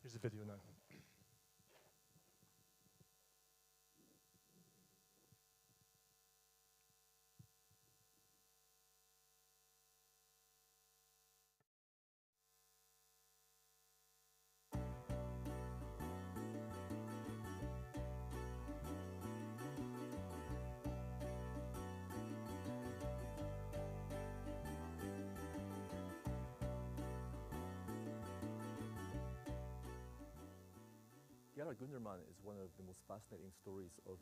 Here's the video now. Gundermann is one of the most fascinating stories of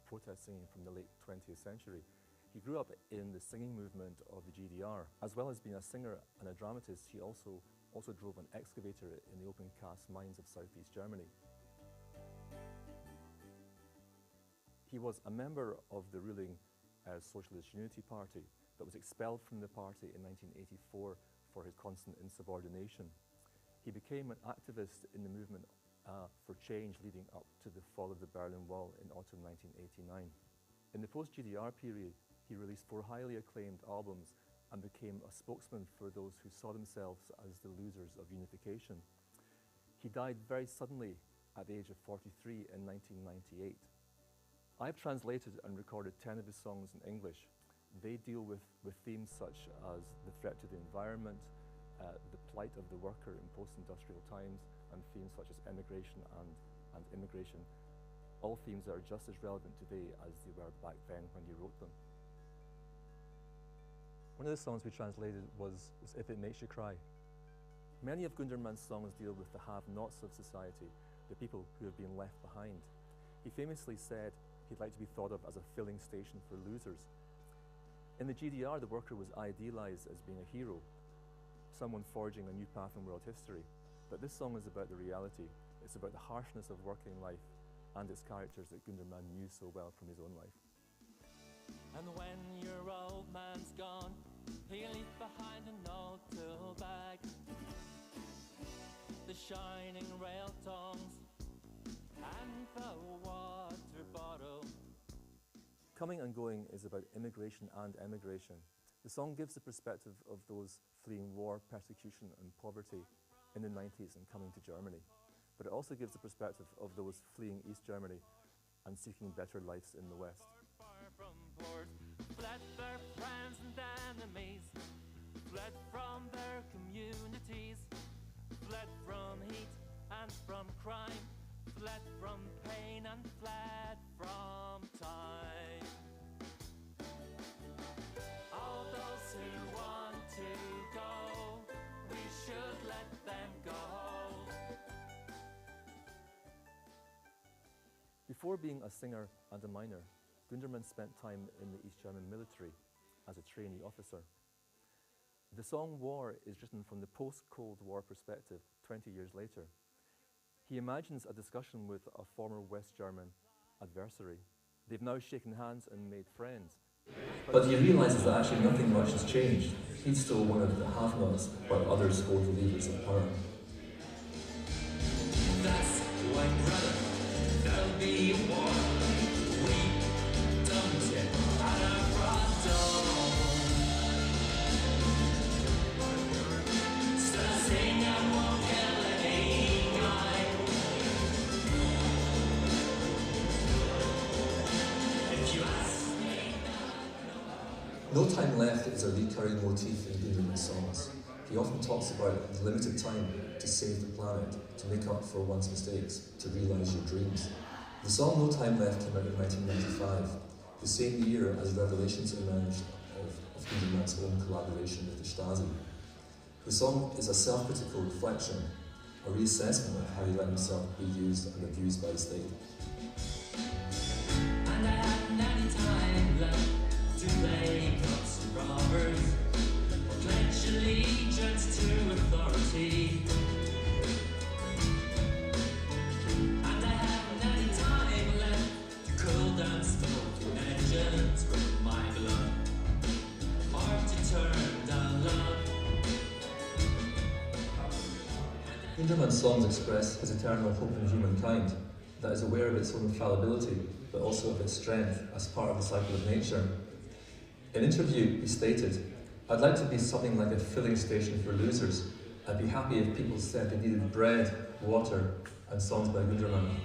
protest singing from the late 20th century. He grew up in the singing movement of the GDR. As well as being a singer and a dramatist, he also drove an excavator in the open cast mines of southeast Germany. He was a member of the ruling Socialist Unity Party, but was expelled from the party in 1984 for his constant insubordination. He became an activist in the movement for change leading up to the fall of the Berlin Wall in autumn 1989. In the post-GDR period, he released 4 highly acclaimed albums and became a spokesman for those who saw themselves as the losers of unification. He died very suddenly at the age of 43 in 1998. I've translated and recorded 10 of his songs in English. They deal with themes such as the threat to the environment, the plight of the worker in post-industrial times, and themes such as emigration and immigration, all themes that are just as relevant today as they were back then when he wrote them. One of the songs we translated was If It Makes You Cry. Many of Gundermann's songs deal with the have-nots of society, the people who have been left behind. He famously said he'd like to be thought of as a filling station for losers. In the GDR, the worker was idealized as being a hero, someone forging a new path in world history. But this song is about the reality. It's about the harshness of working life and its characters that Gundermann knew so well from his own life. And when your old man's gone, he'll leave behind an old tool bag, the shining rail tongs, and the water bottle. Coming and Going is about immigration and emigration. The song gives the perspective of those fleeing war, persecution and poverty in the 90s and coming to Germany. But it also gives the perspective of those fleeing East Germany and seeking better lives in the West. Far from port, fled their friends and enemies, fled from their communities, fled from heat and from crime, fled from pain and fled from time. All those who want to go, we should let them go. Before being a singer and a miner, Gundermann spent time in the East German military as a trainee officer. The song War is written from the post-Cold War perspective 20 years later. He imagines a discussion with a former West German adversary. They've now shaken hands and made friends. But he realises that actually nothing much has changed. He's still one of the have-nots, while others hold the levers of power. That's why, brother, there'll be war. We dumped it at our front door. Så sänga mockelen ingai. If you ask me now. No Time Left is a recurring motif in Gundermann's songs. He often talks about the limited time to save the planet, to make up for one's mistakes, to realise your dreams. The song No Time Left came out in 1995, the same year as revelations emerged of Gundermann's own collaboration with the Stasi. The song is a self-critical reflection, a reassessment of how he let himself be used and abused by the state. And I hadn't any time left to play cops and robbers, or pledge allegiance to authority. And I haven't any time left to cool down smoking engines with my blood, or to turn down love. Gundermann's songs express his eternal hope in humankind, that is aware of its own fallibility, but also of its strength as part of the cycle of nature. In an interview, he stated, "I'd like to be something like a filling station for losers. I'd be happy if people said they needed bread Water, and songs by Gundermann.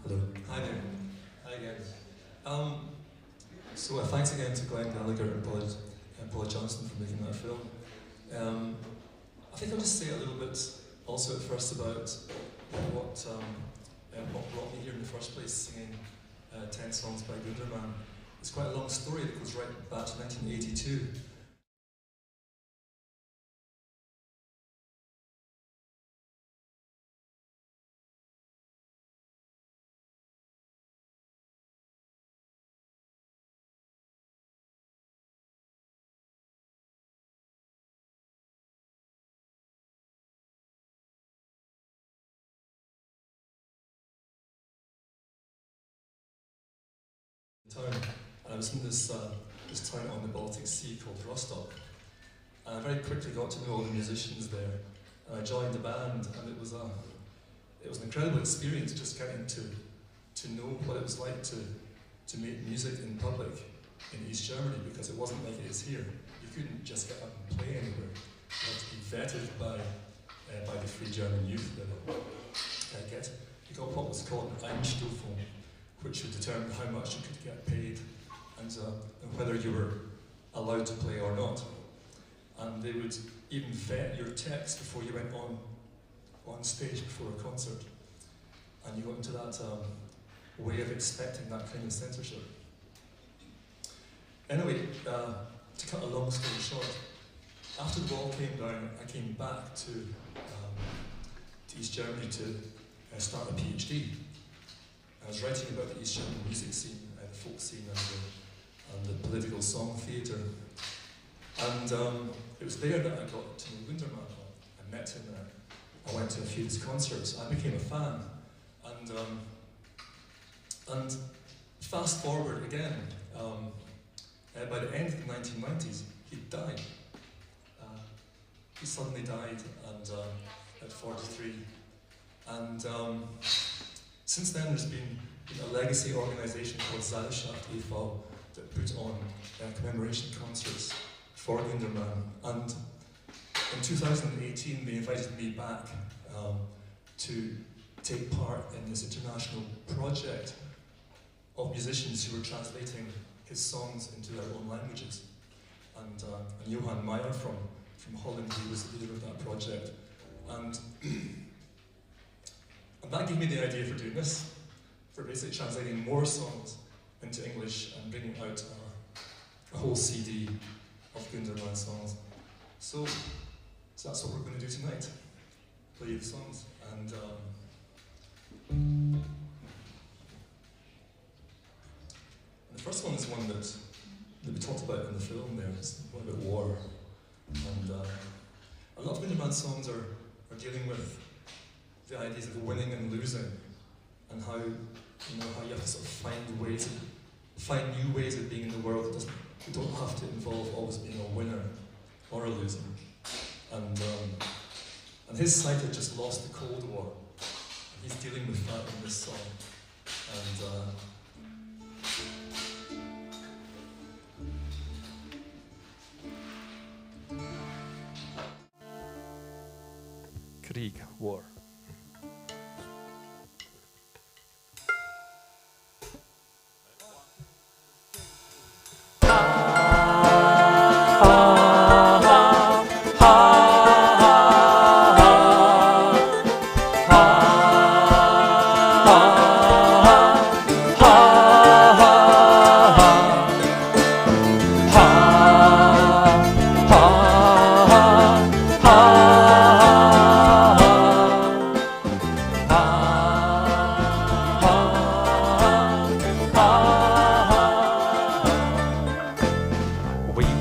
Hello. Hi there. Hi guys. So thanks again to Glenn Gallagher and Paul Johnson for making that film. I think I'll just say a little bit also at first about what brought me here in the first place, singing 10 songs by Gundermann. It's quite a long story that goes right back to 1982. Town, and I was in this town on the Baltic Sea called Rostock, and I very quickly got to know all the musicians there, and I joined the band, and it was an incredible experience just getting to know what it was like to make music in public in East Germany, because it wasn't like it is here. You couldn't just get up and play anywhere. You had to be vetted by the Free German Youth level. You got what was called an Einstufung, which would determine how much you could get paid and whether you were allowed to play or not. And they would even vet your text before you went on stage before a concert. And you got into that way of expecting that kind of censorship. Anyway, to cut a long story short, after the wall came down, I came back to East Germany to start a PhD. I was writing about the East German music scene, the folk scene, and the political song theatre. And it was there that I got to know Gundermann. I met him there. I went to a few of his concerts. I became a fan. And fast forward again, by the end of the 1990s, he died. He suddenly died and, at 43. And since then, there's been a legacy organisation called Gesellschaft e.V. that put on commemoration concerts for Gundermann. And in 2018, they invited me back to take part in this international project of musicians who were translating his songs into their own languages. And Johan Meyer from Holland, he was the leader of that project. And that gave me the idea for doing this, for basically translating more songs into English and bringing out a whole CD of Gundermann songs. So that's what we're going to do tonight, play the songs. And the first one is one that we talked about in the film there. It's one about war. And a lot of Gundermann songs are dealing with the ideas of winning and losing, and how how you have to sort of find new ways of being in the world. You don't have to involve always being a winner or a loser. And his side had just lost the Cold War. And he's dealing with that in this song. And Krieg, war.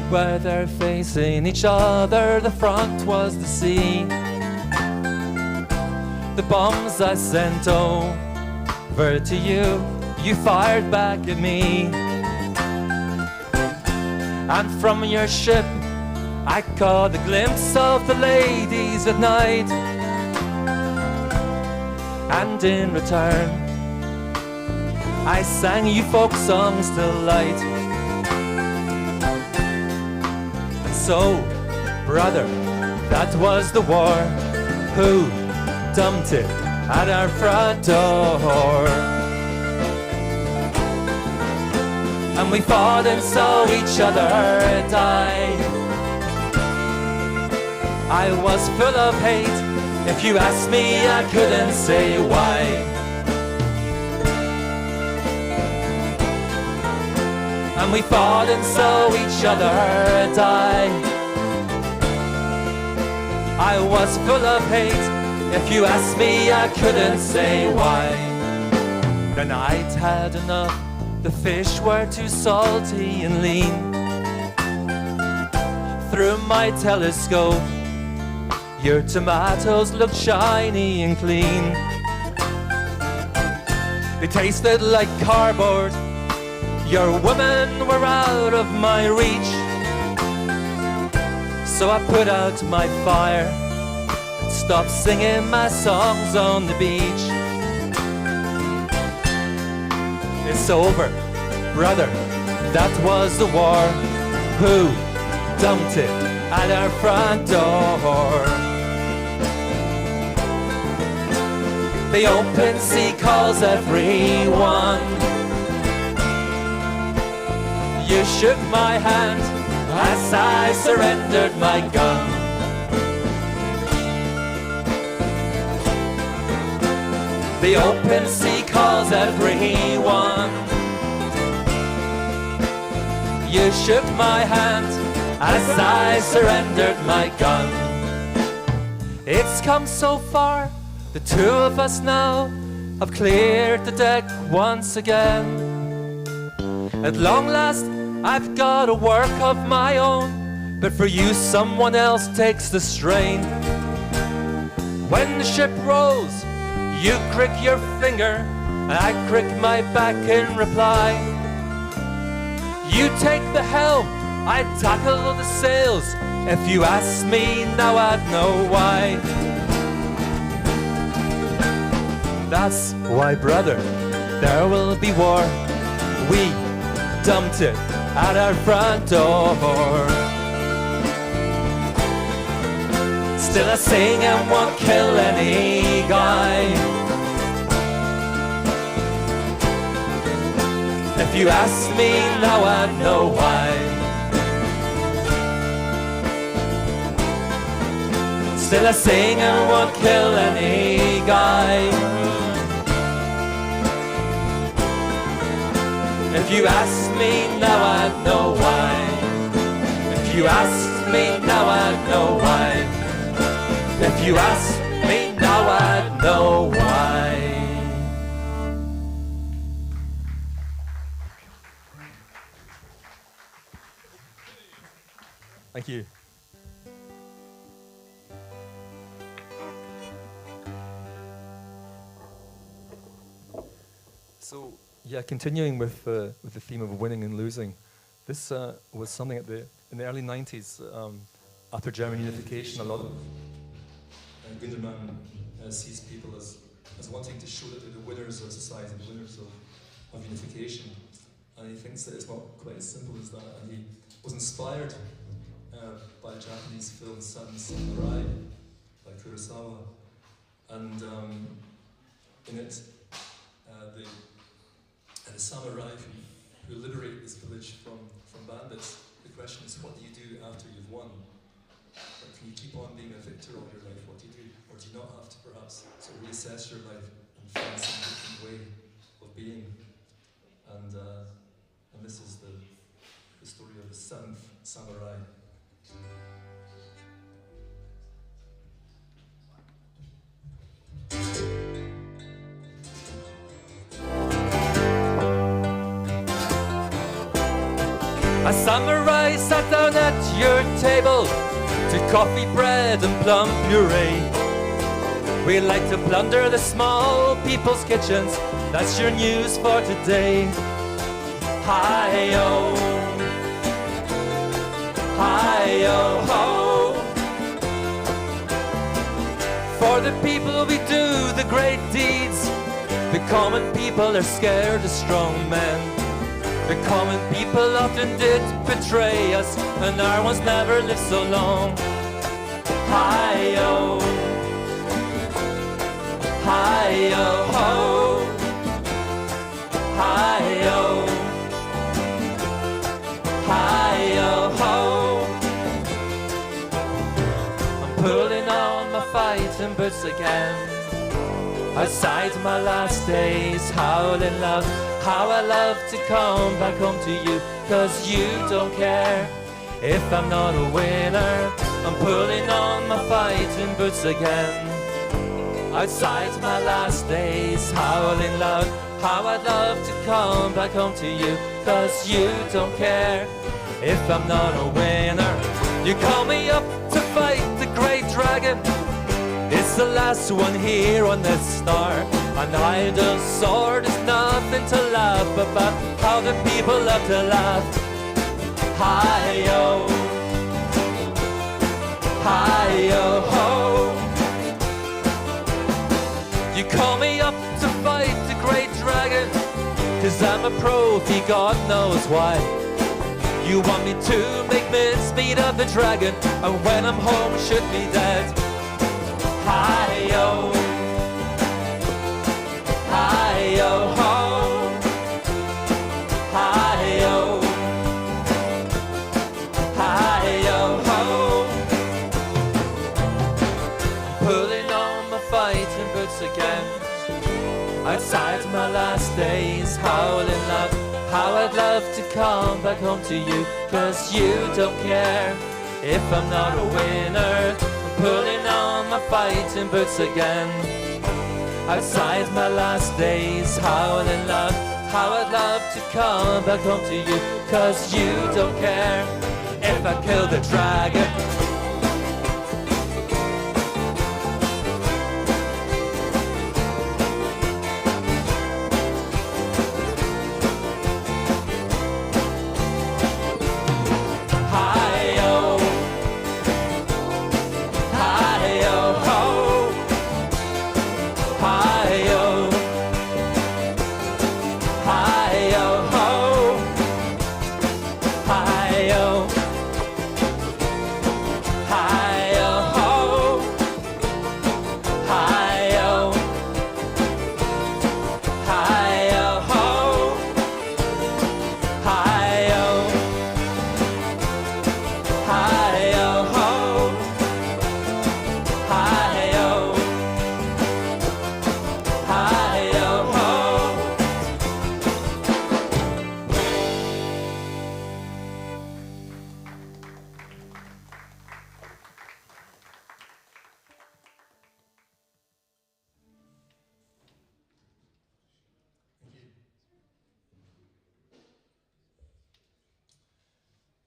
Were there facing each other, the front was the sea. The bombs I sent over to you, you fired back at me. And from your ship I caught a glimpse of the ladies at night. And in return I sang you folk songs till light. So, brother, that was the war. Who dumped it at our front door? And we fought and saw each other die. I was full of hate. If you asked me, I couldn't say why. And we fought and saw each other die. I was full of hate. If you asked me, I couldn't say why. The night had enough. The fish were too salty and lean. Through my telescope, your tomatoes looked shiny and clean. They tasted like cardboard. Your women were out of my reach. So I put out my fire and stopped singing my songs on the beach. It's over, brother, that was the war. Who dumped it at our front door? The open sea calls everyone. You shook my hand as I surrendered my gun. The open sea calls everyone. You shook my hand as I surrendered my gun. It's come so far, the two of us now have cleared the deck once again. At long last, I've got a work of my own, but for you someone else takes the strain. When the ship rolls, you crick your finger, and I crick my back in reply. You take the helm, I tackle the sails. If you ask me now, I'd know why. That's why, brother, there will be war. We dumped it at our front door. Still I sing and won't kill any guy. If you ask me now, I know why. Still I sing and won't kill any guy. If you ask me now, I know why. If you ask me now, I know why. If you ask me now, I know why. Thank you. So, yeah, continuing with the theme of winning and losing, this was something in the early 90s, after German unification, a lot of Gundermann sees people as wanting to show that they're the winners of society, the winners of unification. And he thinks that it's not quite as simple as that. And he was inspired by a Japanese film, Seven Samurai, by Kurosawa. And in it, the samurai who liberate this village from bandits, the question is, what do you do after you've won? Like, can you keep on being a victor all your life? What do you do? Or do you not have to perhaps sort of reassess your life and find some different way of being? And this is the story of the seventh samurai. A samurai sat down at your table to coffee, bread and plum puree. We like to plunder the small people's kitchens. That's your news for today. Hi-yo, hi-yo, ho. For the people we do the great deeds. The common people are scared of strong men. The common people often did betray us, and our ones never lived so long. Hi-yo, hi-yo, ho. Hi-yo, hi-yo, ho. I'm pulling on my fighting boots again. Outside my last days, howling loud. How I love to come back home to you, 'cause you don't care if I'm not a winner. I'm pulling on my fighting boots again. Outside my last days, howling loud. How I'd love to come back home to you, 'cause you don't care if I'm not a winner. You call me up to fight the great dragon. It's the last one here on this star. An idle sword is nothing to laugh about. How the people love to laugh. Hi-yo, hi-yo, ho. You call me up to fight the great dragon, 'cause I'm a profi, God knows why. You want me to make mincemeat of the dragon, and when I'm home should be dead. Hi-yo, hi-yo, ho. Hi-yo, hi-yo, ho. Pulling on my fighting boots again. Outside my last days, howling loud. How I'd love to come back home to you, 'cause you don't care if I'm not a winner. I'm pulling on my fighting boots again. Outside my last days, howling loud. How I'd love to come back home to you, 'cause you don't care if I kill the dragon.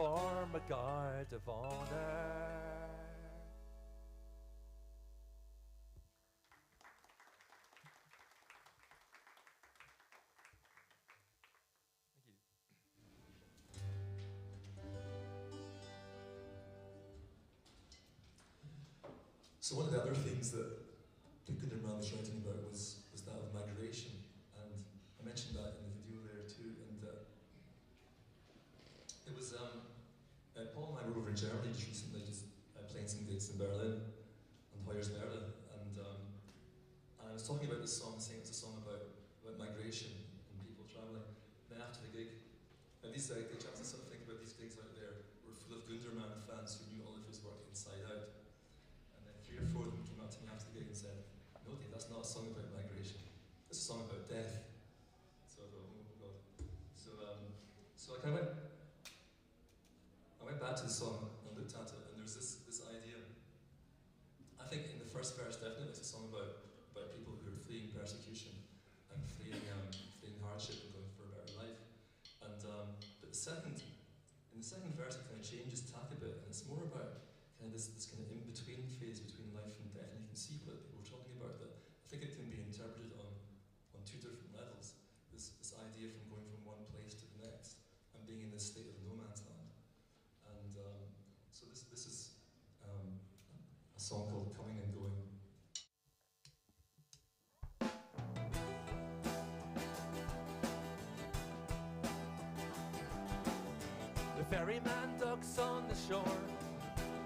form a guard of honor. Thank you. So one of the other things that Gundermann was writing about was that of migration, and I mentioned that in the video there too. And it was Paul and I were over in Germany just recently, just playing some gigs in Berlin and Hoyerswerda, and I was talking about this song, saying it's a song about migration and people travelling. And then after the gig, and these the chance to sort of think about these gigs out there were full of Gundermann fans who knew all of his work inside out. And then 3 or 4 of them came up to me after the gig and said, "No, Dave, that's not a song about migration. It's a song about death." So I thought, oh God. So I kind of went back to the song and looked at it, and there's this idea. I think in the first verse, definitely it's a song about people who are fleeing persecution and fleeing hardship and going for a better life. And but in the second verse, it kind of changes tack a bit, and it's more about kind of this kind of in-between phase between life and death. And you can see what people were talking about. That I think it can be interpreted on 2 different levels. This idea from going from one place to the next and being in this state of no man's land. And so this is a song called "Coming and Going." The ferryman docks on the shore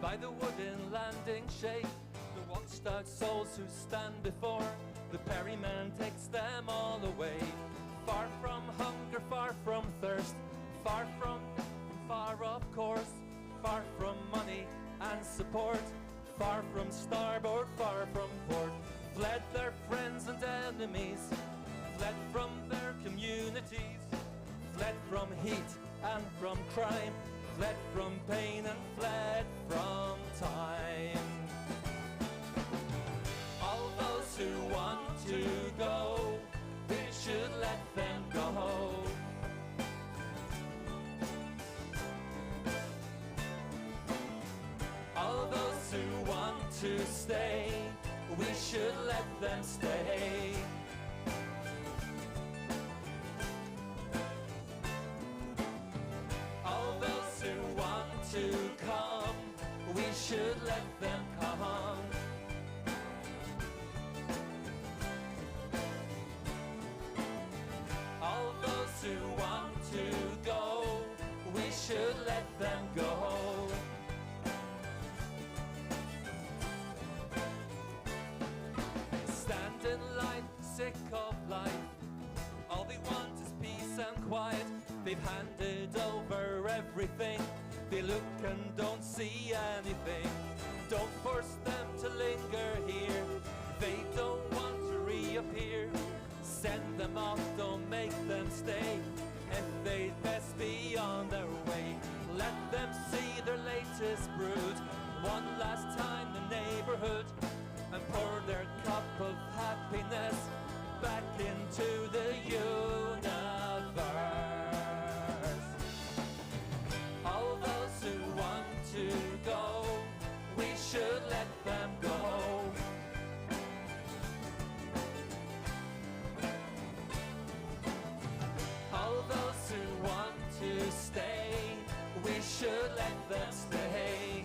by the wooden landing shade. The watched out souls who stand before the ferryman takes them all away. Far from hunger, far from thirst, far from far off course, far from money and support, far from starboard, far from port. Fled their friends and enemies, fled from their communities, fled from heat and from crime, fled from pain and fled from time. All those who want to go, we should let them go. All those who want to stay, we should let them stay. All those who want to come, we should let them come. All those who want to go, we should let them go. Stand in line, sick of life. All they want is peace and quiet. They've handed over everything. They look and don't see anything. Don't force them to linger here. They don't want to reappear. Send them off, don't make them stay. If they'd best be on their way, let them see their latest brood one last time in the neighborhood, and pour their cup of happiness back into the universe. All those who want to go, we should let them go. All those who want to stay, we should let them stay.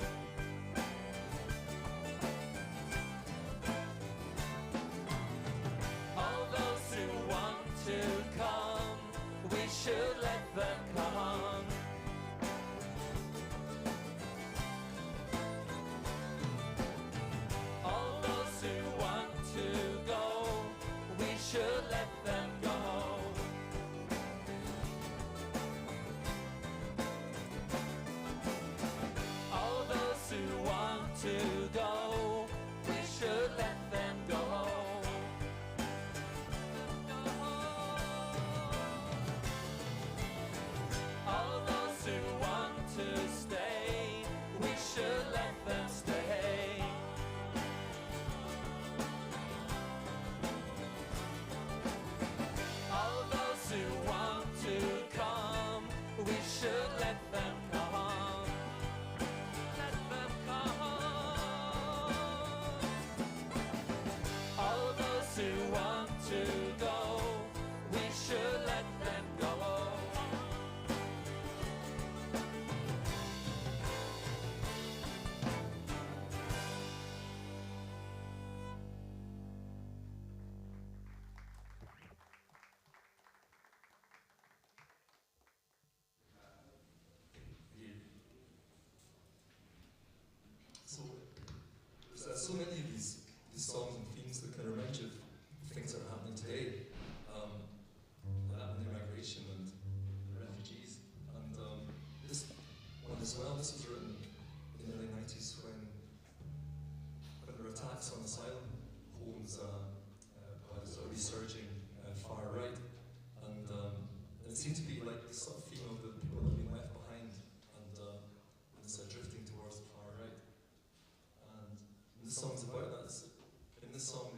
to go, we should let them go. So there's so many of these songs and themes that kind of remind you of things that are happening today, like immigration and refugees. And this one as well, this was written in the early 90s when there were attacks on asylum homes by the sort of resurging far right. And it seemed to be like the sort of theme of the people that have been left behind and drifting towards the far right. And this song's about that. In this song,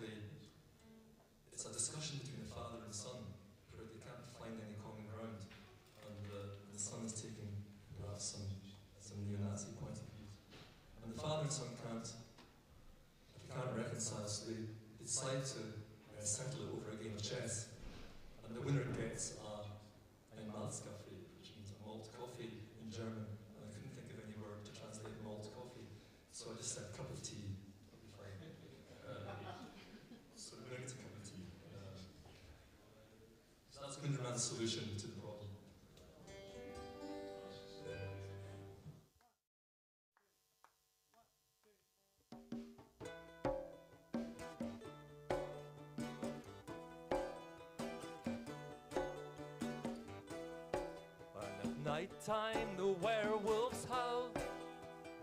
it's a discussion between the father and son, where they can't find any common ground, and the son is taking perhaps some neo-Nazi point of view, and the father and son can't reconcile, so they decide to settle it over a game of chess, and the winner gets a Malzkaffee, which means a malt coffee in German, and I couldn't think of any word to translate malt coffee, so I just said cup of tea. So the winner gets a cup of tea. So that's Gundermann's solution to the problem. Night time the werewolves howl.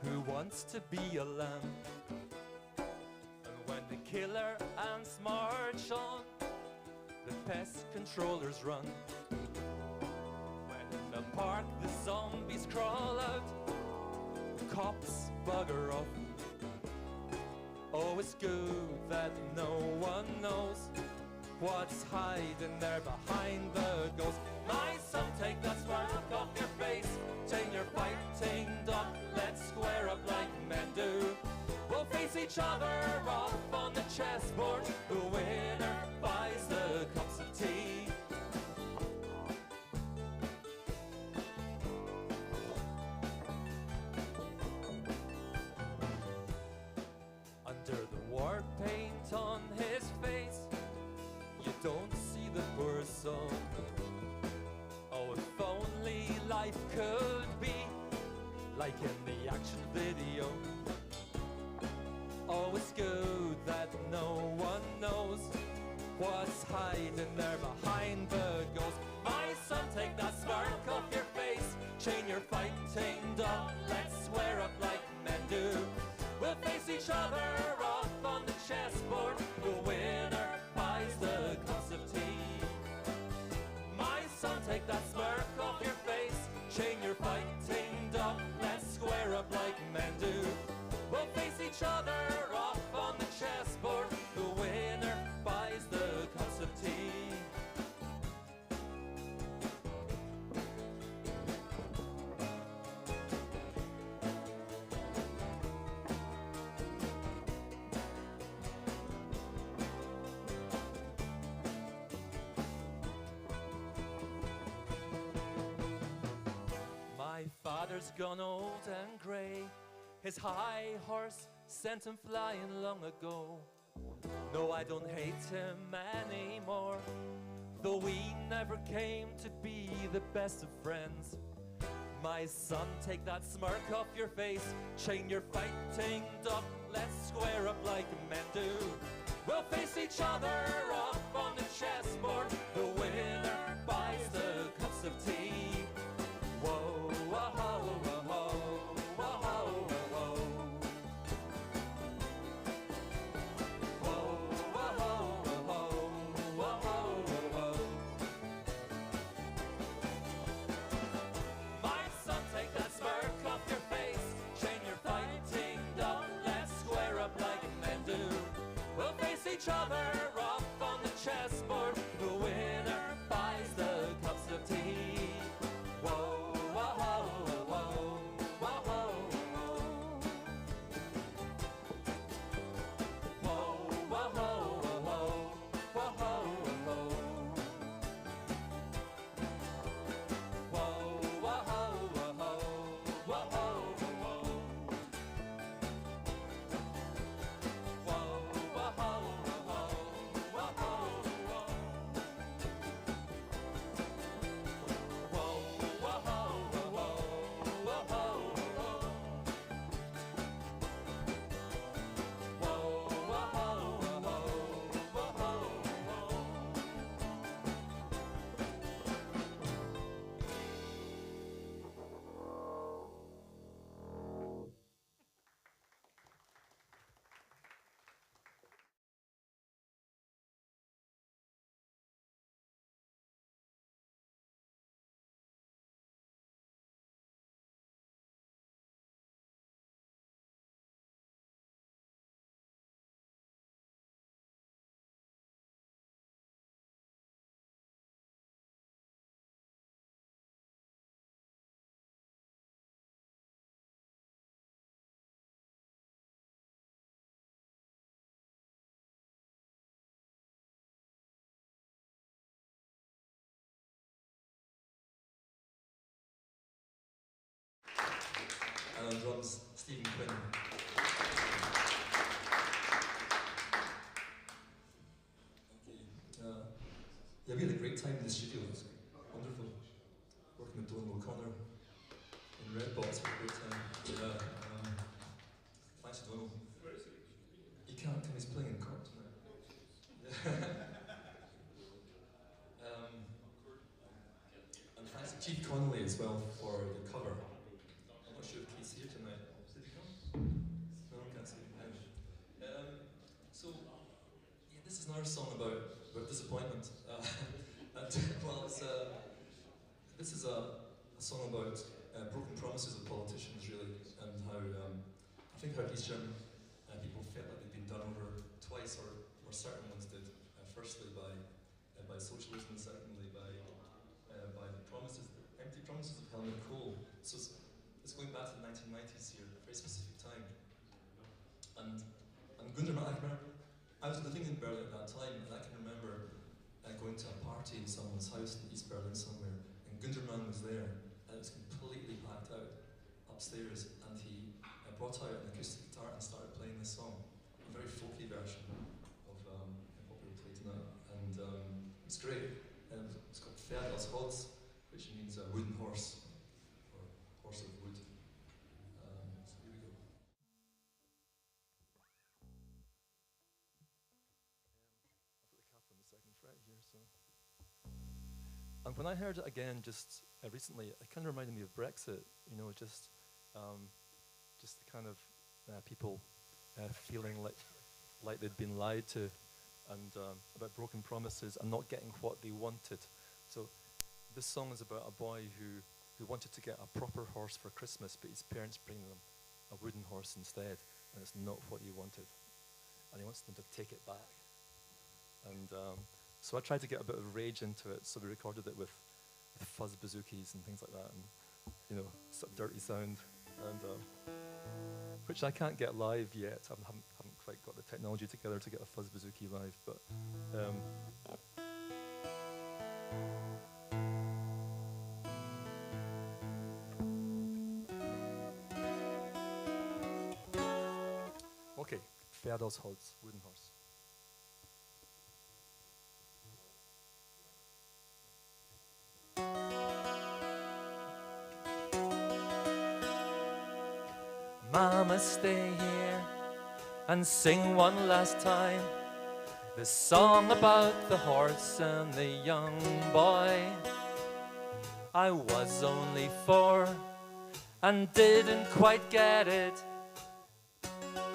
Who wants to be a lamb? And when the killer ants march on, the pest controllers run. When in the park the zombies crawl out, the cops bugger off. Oh, it's good that no one knows what's hiding there behind the ghost. My son, take that smirk off your face. Chain your fighting dog. Let's square up like men do. We'll face each other off on the chessboard. The winner buys the cups of tea. Under the war paint on his face, you don't see the poor soul. Oh, if only life could be like in the action video. Oh, it's good that no one knows what's hiding there behind the ghost. My son, take that smirk off your face. Chain your fighting dog. Let's square up like men do. We'll face each other off on the chessboard. The winner buys the cups of tea. My son, take that smirk off your face. Chain your fighting dog. Let's square up like men do. We'll face each other off on the chessboard. The winner buys the cups of tea. My father's gone old and grey. His high horse sent him flying long ago. No, I don't hate him anymore, though we never came to be the best of friends. My son, take that smirk off your face. Chain your fighting dog. Let's square up like men do. We'll face each other off on the chessboard. The winner buys the cups of tea. Whoa, whoa, whoa, whoa, whoa, whoa, whoa, whoa. Whoa, whoa, whoa, whoa, whoa, whoa. My son, take that smirk off your face. Chain your fighting dog. Let's square up like men do. We'll face each other off on the chessboard. The winner buys the cups of tea. Whoa, whoa, whoa, whoa, whoa, whoa, whoa. Whoa, whoa, whoa, whoa, whoa, whoa. and on drums, Stephen Quinn. Yeah, we had a great time in the studio. It was wonderful. Working with Donald O'Connor in Red Box, we had a great time. Yeah, thanks to Donald. He can't come, he's playing in Cork tonight. Yeah. And thanks to Keith Connolly as well for the cover. I'm not sure if Keith's here tonight. Did he come? No, I can't see him. So, yeah, this is another song about disappointment. Well, this is a song about broken promises of politicians, really, and how I think how East German people felt like they'd been done over twice, or certain ones did. Firstly by socialism, and secondly by the promises, the empty promises of Helmut Kohl. So it's going back to the 1990s here, a very specific time. And Gundermann, I can remember, I was living in Berlin at that time, and I can remember going to a party in someone's house in East Berlin somewhere, and Gundermann was there, and it was completely packed out upstairs, and he brought out an acoustic guitar and started playing this song, a very folky version of what we will play tonight, and it's great. It's called Pferd Holz, which means a wooden horse, or horse of wood. So here we go. And when I heard it again just recently, it kind of reminded me of Brexit, you know, just the kind of people feeling like they'd been lied to, and about broken promises and not getting what they wanted. So this song is about a boy who wanted to get a proper horse for Christmas, but his parents bring him a wooden horse instead, and it's not what he wanted. And he wants them to take it back. And so I tried to get a bit of rage into it, so we recorded it with fuzz bazookies and things like that, and, you know, sort of dirty sound, and which I can't get live yet. I haven't quite got the technology together to get a fuzz bazooki live, but okay, Pferd Holz, wooden horse. Mama, stay here and sing one last time this song about the horse and the young boy. I was only 4 and didn't quite get it.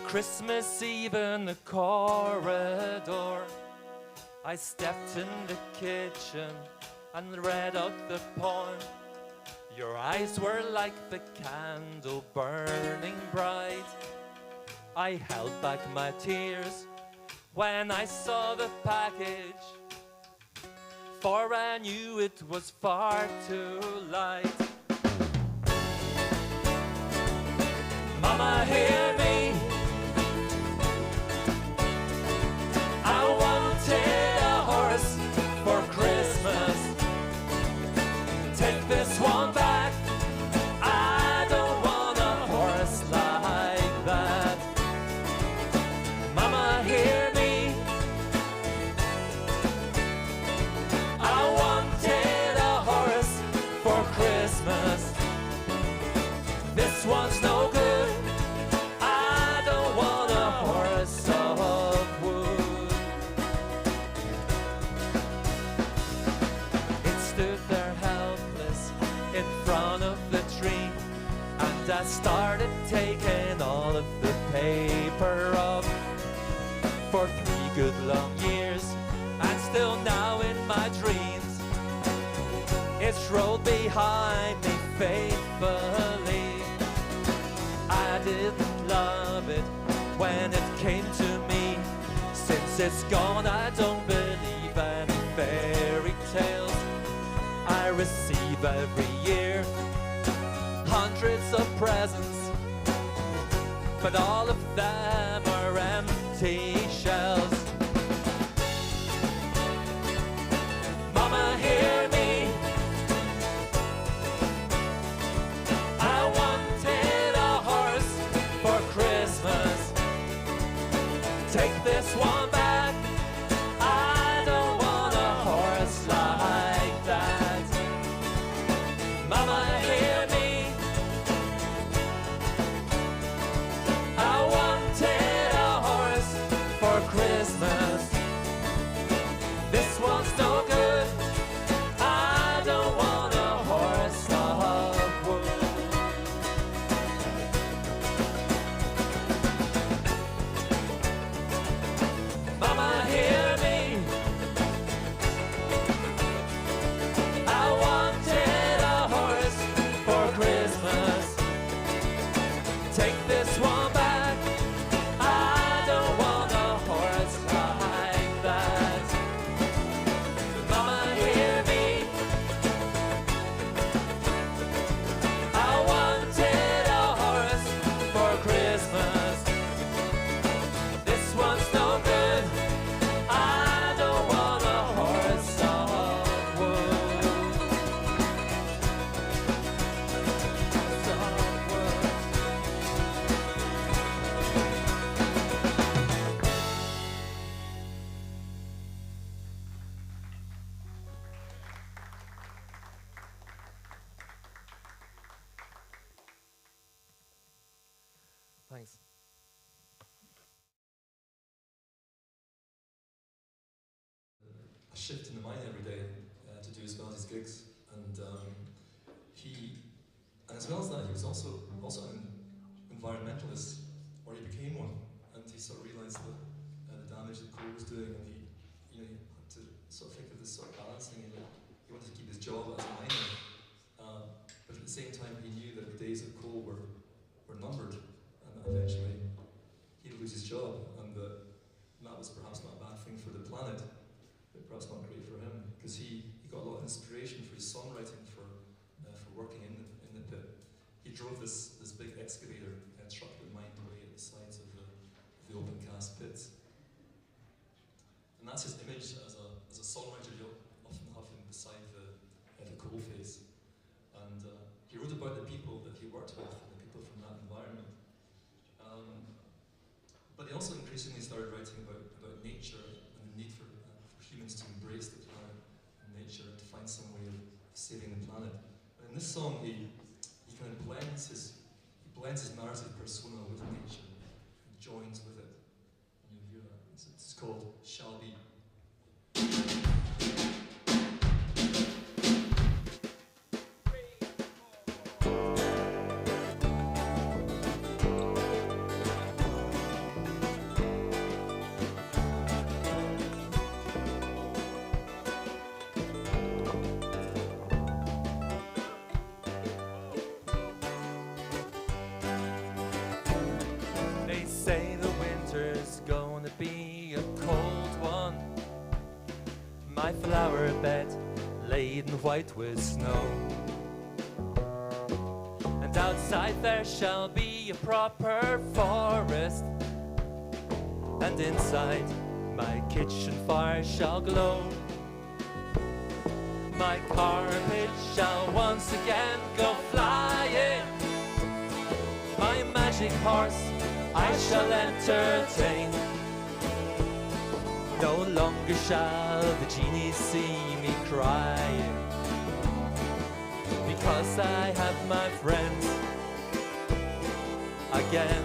Christmas Eve in the corridor, I stepped in the kitchen and read out the poem. Your eyes were like the candle burning bright. I held back my tears when I saw the package, for I knew it was far too light. Mama, hear me. I wanted a horse for Christmas. Take this one back. I don't want a horse like that. Mama, hear me. I wanted a horse for Christmas. This one's no good. I don't want a horse of wood. It stood there helpless in front of the tree, and I started taking all of the paper off. For 3 good long years, and still now in my dreams, it's rolled behind me faithfully. I didn't love it when it came to me. Since it's gone, I don't believe any fairy tales. I receive every year hundreds of presents, but all of them are empty shells. Mama, hear me. I wanted a Thanks. A shift in the mine every day to do as well as his gigs, and as well as that, he was also an environmentalist, or he became one, and he sort of realised the damage that coal was doing, and he had to sort of think of this sort of balancing. He wanted to keep his job as a miner, but at the same time, he knew that the days of coal were numbered, and that eventually he'd lose his job, and that was perhaps not a bad thing for the planet. But perhaps not great for him, because he got a lot of inspiration for his songwriting for working in the pit. He drove this big excavator truck that mined away at the sides of the open cast pits, and that's his image as a songwriter. You'll often have him beside the coal face, and he wrote about the people that he worked with, the people from that environment. But he also increasingly started writing about nature and the need for humans to embrace the planet and nature and to find some way of saving the planet. And in this song, he kind of blends his narrative persona with nature and joins with it. And you'll hear that. It's called Shall Be. Say the winter's gonna be a cold one. My flower bed laid in white with snow, and outside there shall be a proper forest, and inside my kitchen fire shall glow. My carpet shall once again go flying, my magic horse I shall entertain. No longer shall the genie see me crying, because I have my friends again.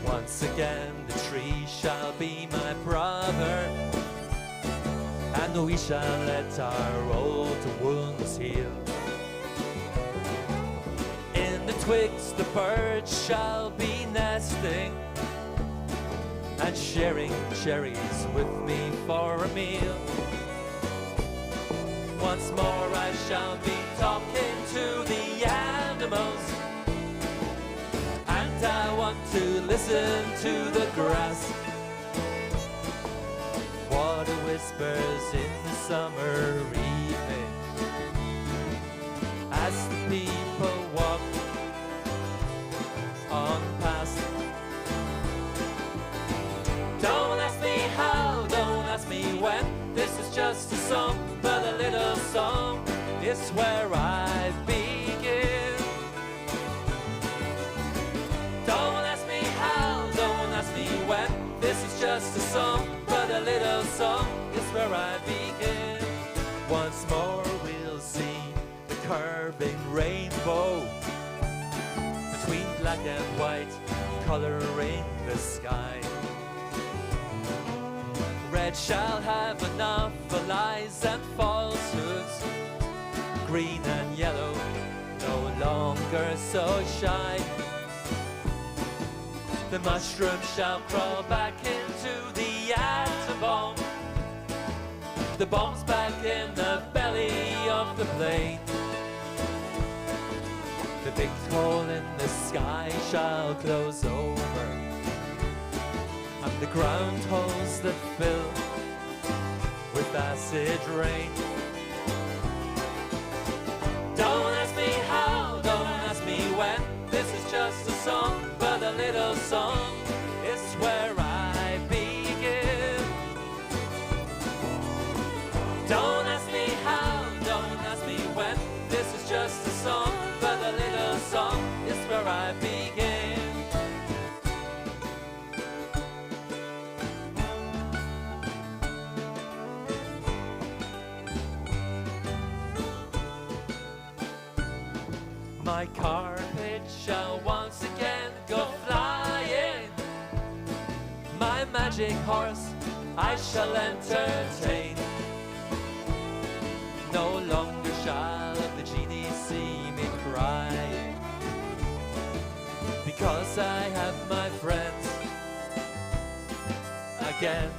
Once again the tree shall be my brother, and we shall let our old wounds heal. In the twigs the birds shall be nesting, and sharing cherries with me for a meal. Once more I shall be talking to the animals, and I want to listen to the grass. Water whispers in the summer evening as the people walk on past. Don't ask me how, don't ask me when, this is just a song, but a little song is where I begin. Don't ask me how, don't ask me when, this is just a song, but a little song is where I begin. Once more we'll see the curving rainbow between black and white, coloring the sky. Red shall have enough for lies and falsehoods, green and yellow no longer so shy. The mushroom shall crawl back into the atom bomb, the bomb's back in the belly of the plane. The big hole in the sky shall close over, and the ground holes that fill with acid rain. Don't ask me how, don't ask me when, this is just a song, but a little song is where I begin. Don't ask me how, don't ask me when, this is just a song, but a little song is where I begin. my carpet shall once again go flying. My magic horse I shall entertain. No longer shall the genie see me crying, because I have my friends again,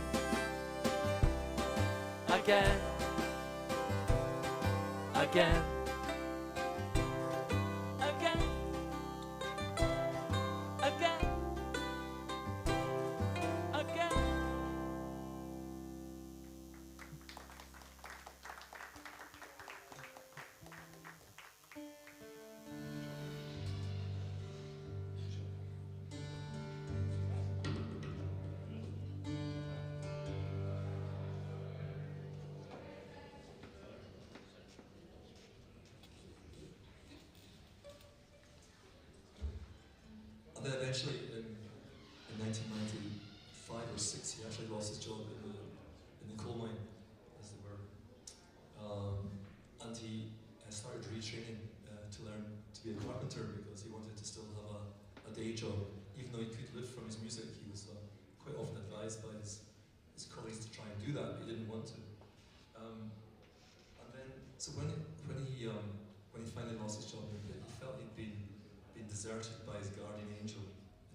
again, again, again, again, again. And then eventually, in 1995 or 6, he actually lost his job in the coal mine, as they were. And he started retraining to learn to be a carpenter, because he wanted to still have a day job. Even though he could live from his music, he was quite often advised by his colleagues to try and do that, but he didn't want to. And then, so when he finally lost his job in the pit, he felt he'd been deserted by his guardian angel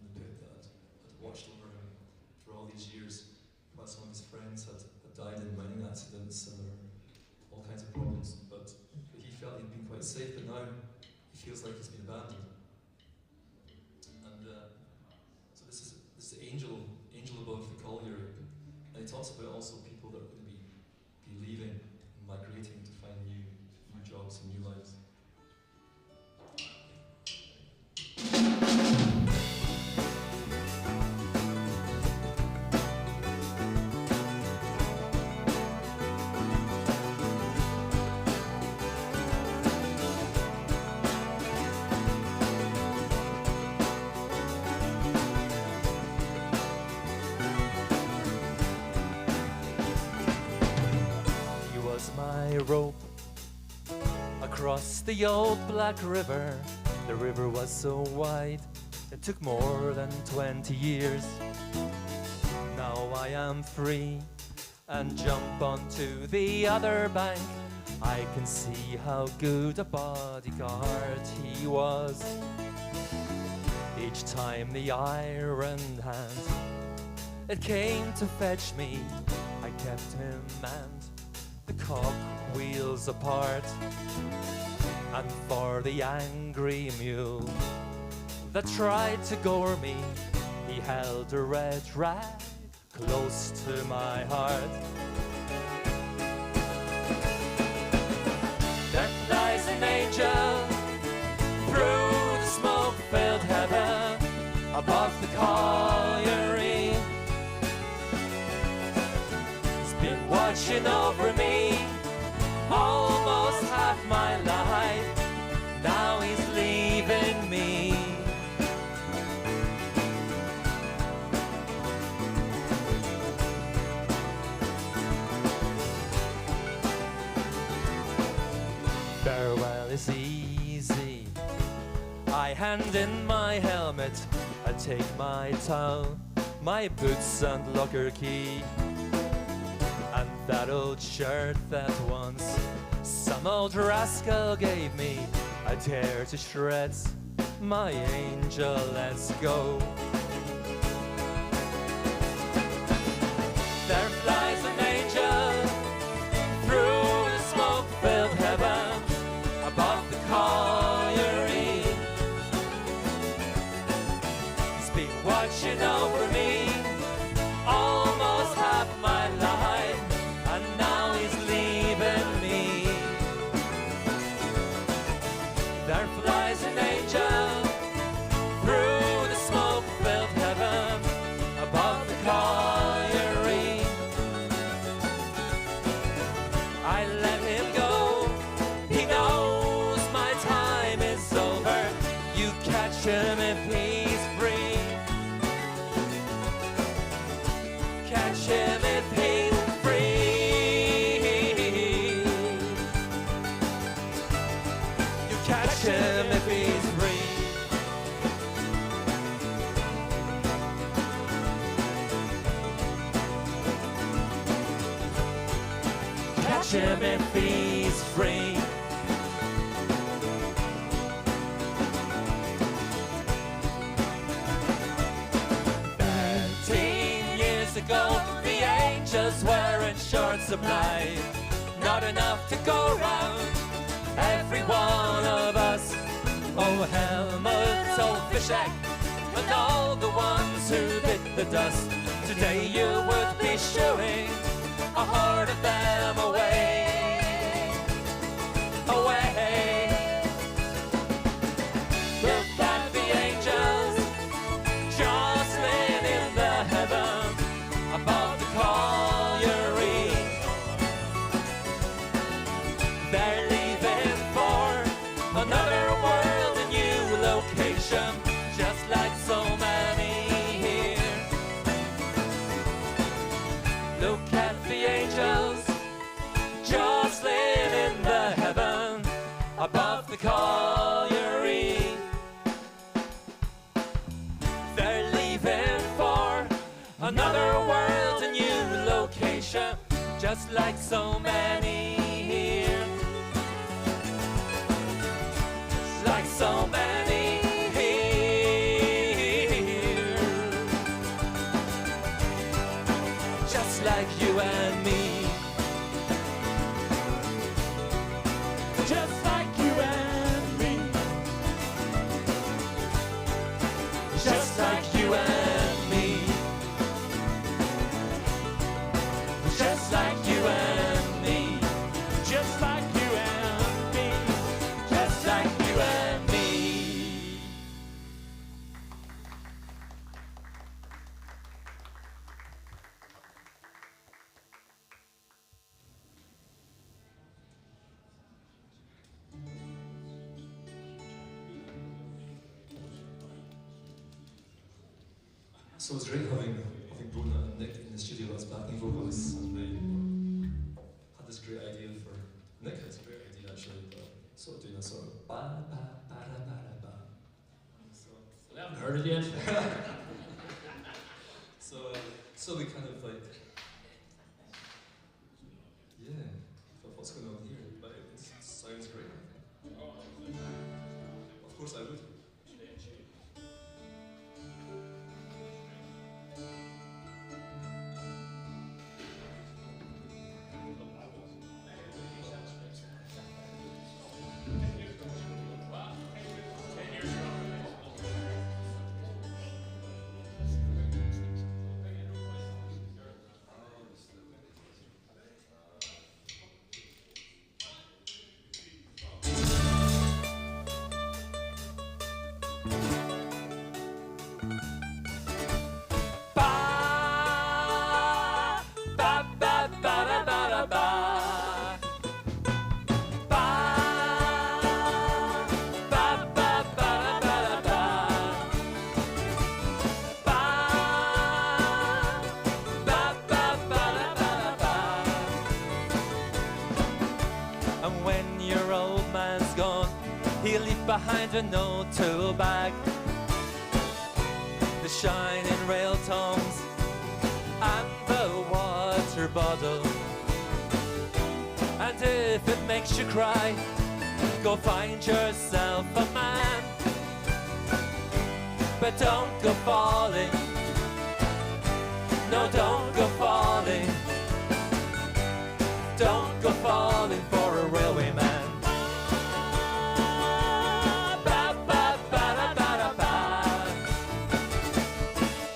in the pit that had watched over him for all these years, while some of his friends had died in mining accidents and there were all kinds of problems. But he felt he'd been quite safe, but now he feels like he's been abandoned. And so this is angel above the colliery, and he talks about also people that are going to be leaving and migrating to find new jobs and new lives. My rope across the old black river. The river was so wide, it took more than 20 years. Now I am free and jump onto the other bank. I can see how good a bodyguard he was. Each time the iron hand it came to fetch me, I kept him and the cog wheels apart. And for the angry mule that tried to gore me, he held a red rag close to my heart. There flies an angel through the smoke-filled heaven above the colliery. Been watching over me almost half my life. Now he's leaving me. Farewell is easy. I hand in my helmet, I take my towel, my boots and locker key. And that old shirt that once some old rascal gave me, I tear to shreds. My angel, let's go. There flies an angel through the smoke-filled heaven above the colliery. He's been watching over me almost half my life, and now he's leaving me. There flies an angel through the smoke him if he's free. 13 years ago, the angels were in short supply. Not enough to go round every one of us. Oh, Helmut, oh, Fishek, and all the ones who bit the dust. Today you would be shooing a horde of them away, away. Look at the angels jostling in the heaven above the colliery. They're leaving for another world, a new location, just like so many here. Look at the angels jostling in the heaven above the colliery. They're leaving for another world, a new location, just like so many here. Like so many here. Just like you and me. Just like you and me. Just like you and me. Just like you and me. Just like you and me. Just like you and me. So it's great having Bruna and Nick in the studio as backing vocalists, and they had this great idea for Nick. It's a great idea actually, but sort of doing a sort of ba ba ba da ba da ba. So I haven't heard it yet. so we kind of like, yeah, thought what's going on here, but it sounds great. Of course I would. And when your old man's gone, he'll leave behind a no tool bag, the shining rail tongs and the water bottle. And if it makes you cry, go find yourself a man, but don't go falling. No, don't go falling. Don't go falling for a railway man. Ba, ba, ba, da, ba, da, ba.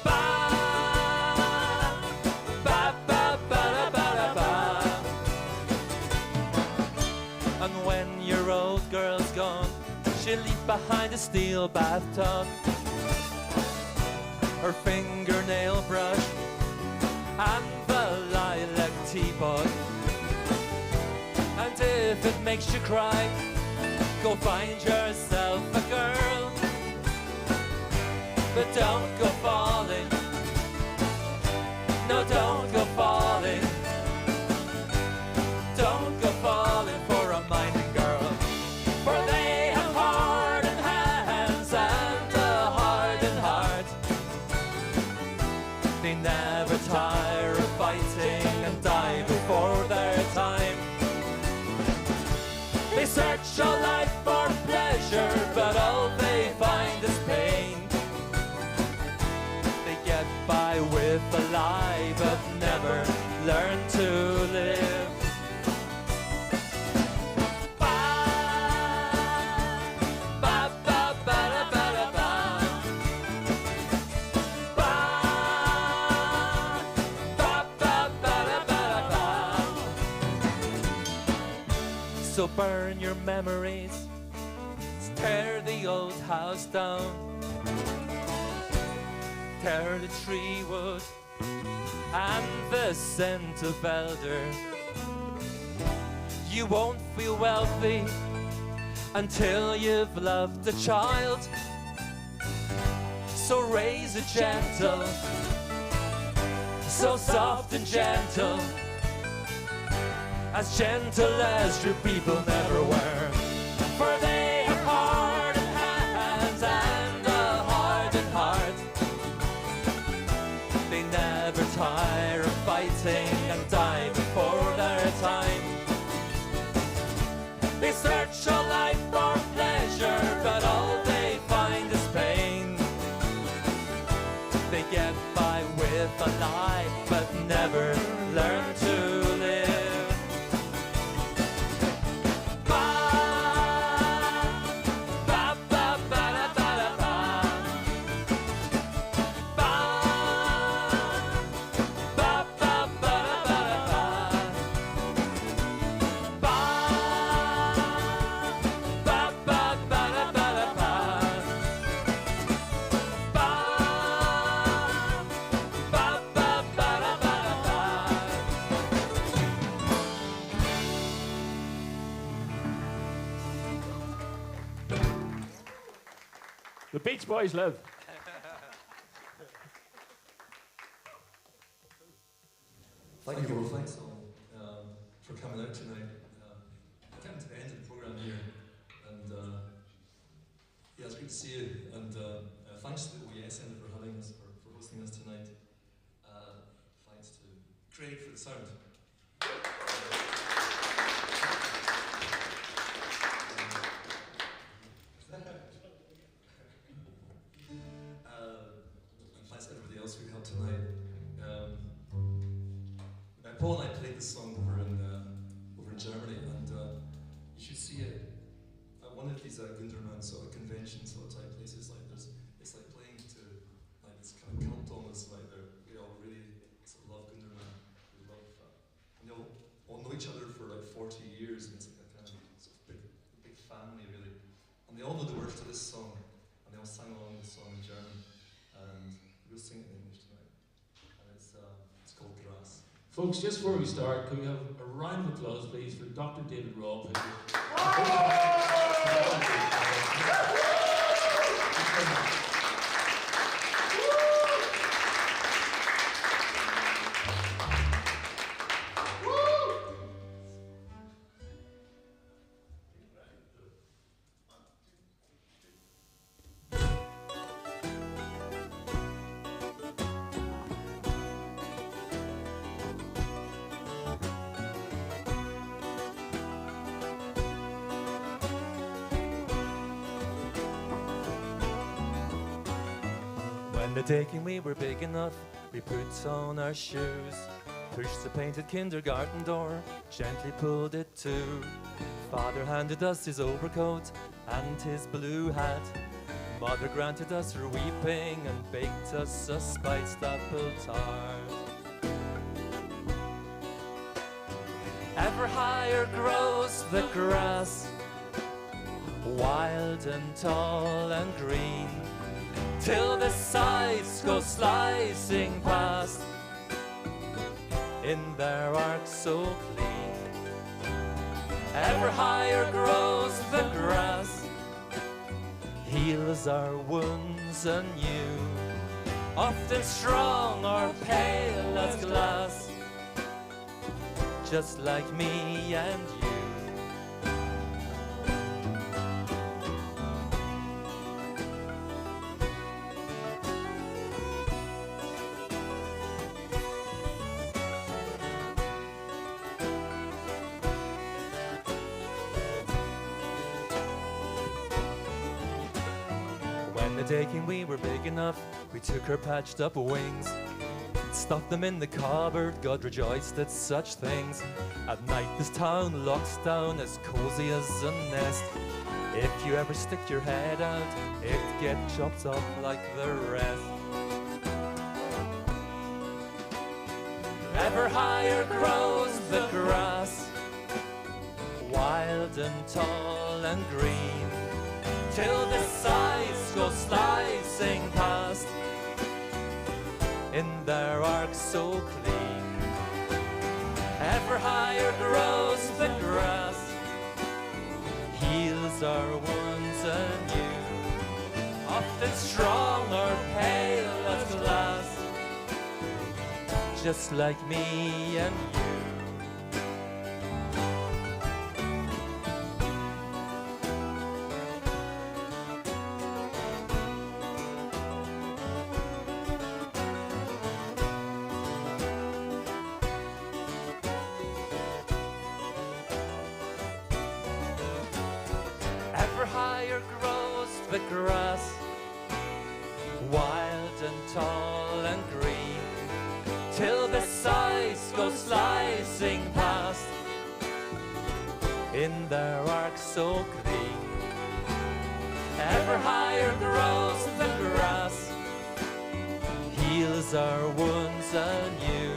Ba, ba, ba, ba, da, ba, da, ba. And when your old girl's gone, she'll leave behind a steel bathtub, her fingernail brush and the lilac teapot. And if it makes you cry, go find yourself a girl, but don't go falling. No, don't go falling. Don't go falling for a mining girl, for they have hardened hands and a hardened heart. They never tire of fighting and die before their time. search all life for pleasure, but all they find is pain. They get by with a lie, but never learn to live. So burn your memories, tear the old house down, tear the tree wood and the scent of elder. You won't feel wealthy until you've loved a child. So raise it gentle, so soft and gentle, as gentle as your people never were. For they have hardened hands and a hardened heart. They never tire of fighting and die before their time. They search all life for pleasure, but all they find is pain. They get by with a lie, but never learn to live. The Beach Boys live. Thank you all, thanks all for coming out tonight. We're getting to the end of the programme here, and yeah, it's great to see you, and thanks to the OES Centre for having us, for hosting us tonight. Thanks to Craig for the sound. And thanks to everybody else who helped tonight. Paul and I played this song over in Germany, and you should see it at one of these Gundermann sort of convention sort of type places. Like it's like playing to like this kind of cult almost. Like we all really sort of love Gundermann. We love, and they all know each other for like 40 years, and it's like a kind of sort of big family really. And they all know the words to this song, and they all sang along the song in German, and we'll sing it in English tonight. And it's called Grass. Folks, just before we start, can we have a round of applause, please, for Dr. David Robb? The taking we were big enough, we put on our shoes, pushed the painted kindergarten door, gently pulled it to. Father handed us his overcoat and his blue hat. Mother granted us her weeping and baked us a spiced apple tart. Ever higher grows the grass, wild and tall and green, till the sides go slicing past in their arcs so clean. Ever higher grows the grass, heals our wounds anew, often strong or pale as glass, just like me and you. day when we were big enough, we took her patched up wings, stuffed them in the cupboard. God rejoiced at such things. At night this town locks down as cozy as a nest. If you ever stick your head out, it gets chopped up like the rest. Ever higher grows the grass, wild and tall and green, till the sides go slicing past in their arcs so clean. Ever higher grows the grass, heals our wounds anew, often strong or pale as glass, just like me and you. Ever higher grows the grass, wild and tall and green, till the sides go slicing past in their arcs so clean. Ever higher grows the grass, heals our wounds anew,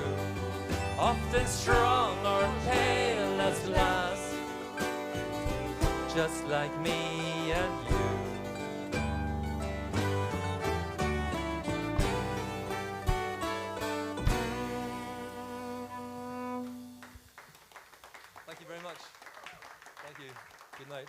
often strong or pale as glass, just like me and you. Thank you very much. Thank you. Good night.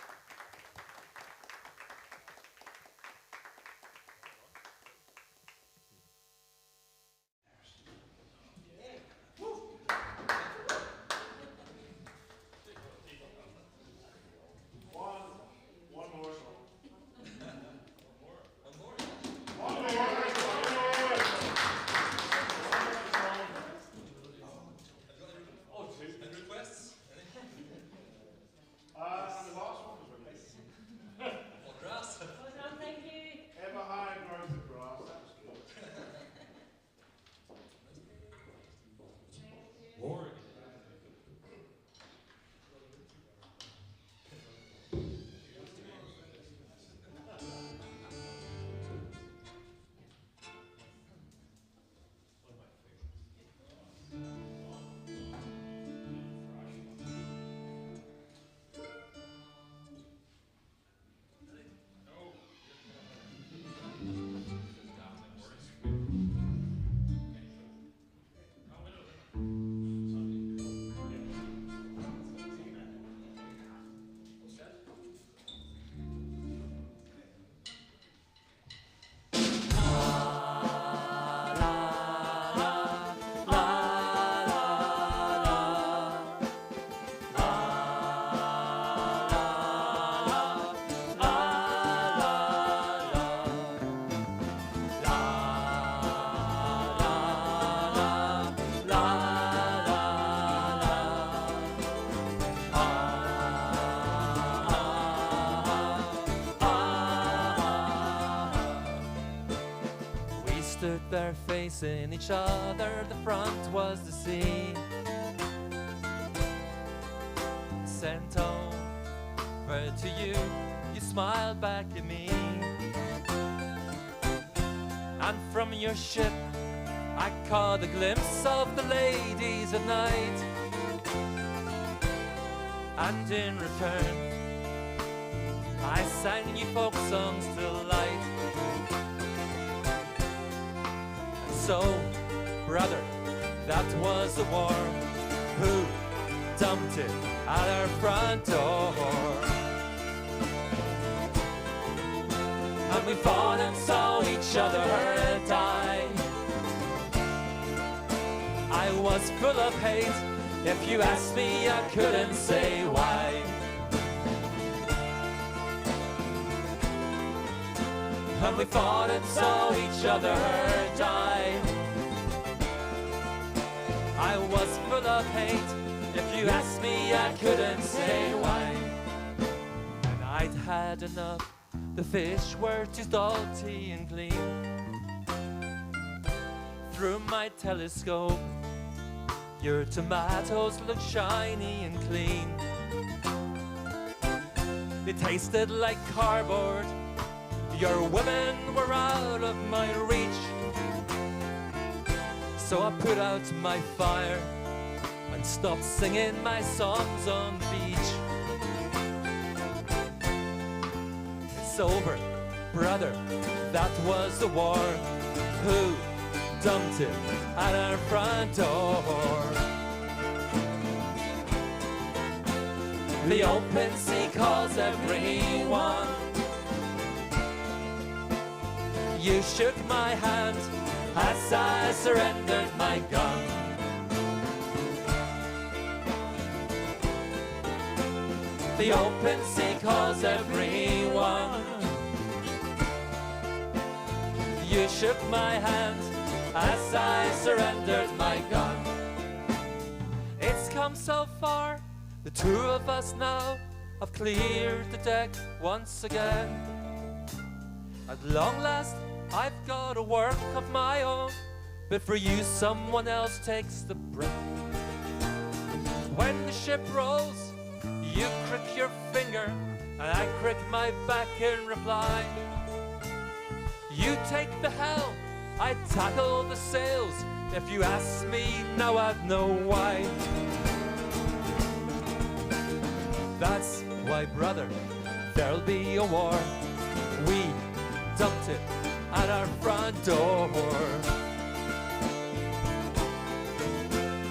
Stood there facing each other, the front was the sea. Sent over to you, you smiled back at me. And from your ship I caught a glimpse of the ladies at night. And in return I sang you folk songs till light. So, brother, that was the war. Who dumped it at our front door? And we fought and saw each other die. I was full of hate. If you asked me, I couldn't say why. And we fought and saw each other die. I was full of hate. If you asked me, I couldn't say why. And I'd had enough The fish were too salty and clean. Through my telescope, your tomatoes look shiny and clean. They tasted like cardboard. Your women were out of my reach. So I put out my fire and stopped singing my songs on the beach. It's over, brother, that was the war. Who dumped it at our front door? The open sea calls everyone. You shook my hand as I surrendered my gun. The open sea calls everyone. You shook my hand as I surrendered my gun. It's come so far, the two of us now have cleared the deck once again. At long last, I've got a work of my own, but for you someone else takes the brunt. When the ship rolls, you crick your finger, and I crick my back in reply. You take the helm, I tackle the sails. If you ask me now, I'd know why. That's why, brother, there'll be a war. We dumped it at our front door.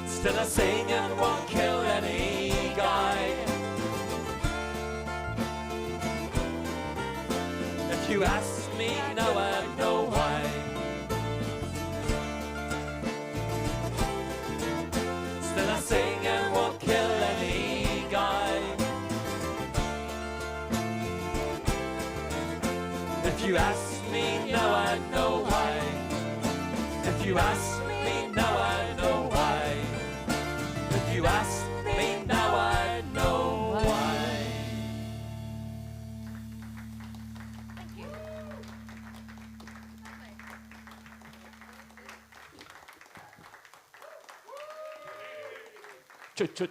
Still a singing won't kill any guy. If you ask me now, I know why. Still a singing won't kill any guy. If you ask me now, I know why. If you ask me now, I know why. If you ask me now, I know why. Thank you. Chut, chut.